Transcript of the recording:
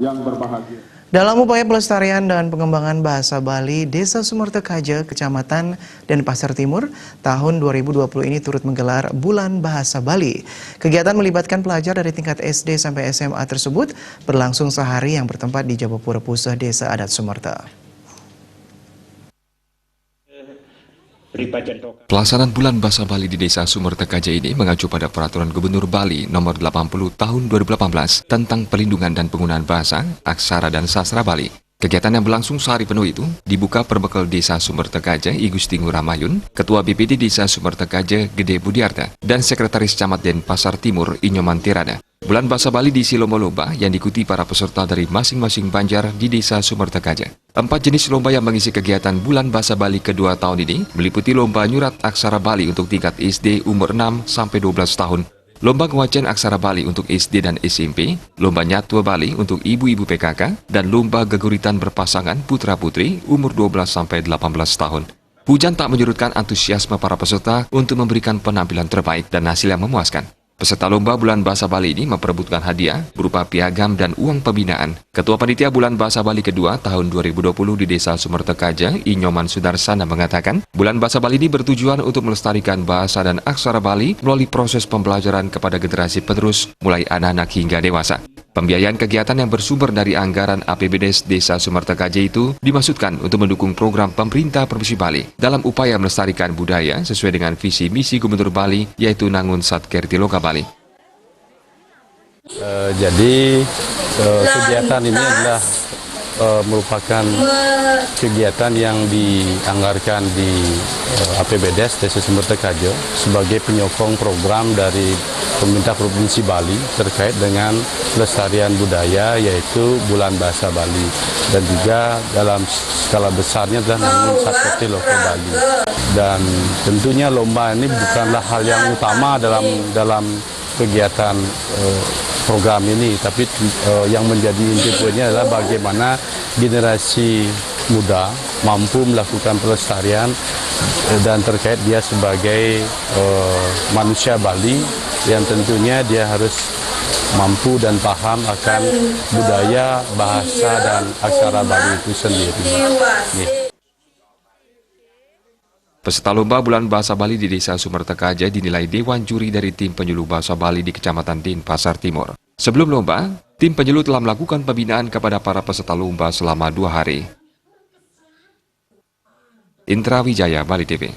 yang berbahagia. Dalam upaya pelestarian dan pengembangan bahasa Bali, Desa Sumertekaja, Kecamatan Denpasar Timur, tahun 2020 ini turut menggelar Bulan Bahasa Bali. Kegiatan melibatkan pelajar dari tingkat SD sampai SMA tersebut berlangsung sehari yang bertempat di Jabapura Puseh, Desa Adat Sumerta. Pelaksanaan Bulan Bahasa Bali di Desa Sumertekaja ini mengacu pada Peraturan Gubernur Bali Nomor 80 Tahun 2018 tentang pelindungan dan penggunaan bahasa, aksara dan sastra Bali. Kegiatan yang berlangsung sehari penuh itu dibuka perbekal Desa Sumertekaja I Gusti Nguramayun, Ketua BPD Desa Sumertekaja Gede Budiarta, dan Sekretaris Camat Denpasar Timur Inyoman Tirada. Bulan Bahasa Bali diisi lomba-lomba yang diikuti para peserta dari masing-masing banjar di Desa Sumertekaja. 4 jenis lomba yang mengisi kegiatan Bulan Bahasa Bali kedua tahun ini meliputi lomba nyurat aksara Bali untuk tingkat SD umur 6 sampai 12 tahun, lomba ngewacen aksara Bali untuk SD dan SMP, lomba nyatwa Bali untuk ibu-ibu PKK, dan lomba geguritan berpasangan putra-putri umur 12 sampai 18 tahun. Hujan tak menyurutkan antusiasme para peserta untuk memberikan penampilan terbaik dan hasil yang memuaskan. Peserta lomba Bulan Bahasa Bali ini memperebutkan hadiah berupa piagam dan uang pembinaan. Ketua Panitia Bulan Bahasa Bali kedua tahun 2020 di Desa Sumertekaja, Inyoman Sudarsana mengatakan, Bulan Bahasa Bali ini bertujuan untuk melestarikan bahasa dan aksara Bali melalui proses pembelajaran kepada generasi penerus mulai anak-anak hingga dewasa. Pembiayaan kegiatan yang bersumber dari anggaran APBDes Desa Sumertekaja itu dimaksudkan untuk mendukung program pemerintah Provinsi Bali dalam upaya melestarikan budaya sesuai dengan visi misi Gubernur Bali, yaitu Nangun Satkerti Loka Bali. Kegiatan ini adalah merupakan kegiatan yang dianggarkan di APBDes Desa Sumertekaja sebagai penyokong program dari pemerintah Provinsi Bali terkait dengan pelestarian budaya, yaitu Bulan Bahasa Bali, dan juga dalam skala besarnya adalah Nangun Satkerti Loka Bali. Dan tentunya lomba ini bukanlah hal yang utama dalam kegiatan program ini, tapi yang menjadi inti poinnya adalah bagaimana generasi muda mampu melakukan pelestarian dan terkait dia sebagai manusia Bali yang tentunya dia harus mampu dan paham akan budaya, bahasa, dan aksara Bali itu sendiri. Peserta lomba Bulan Bahasa Bali di Desa Sumertekaja dinilai Dewan Juri dari tim penyuluh bahasa Bali di Kecamatan Denpasar Timur. Sebelum lomba, tim penyuluh telah melakukan pembinaan kepada para peserta lomba selama 2 hari. Indra Wijaya, Bali TV.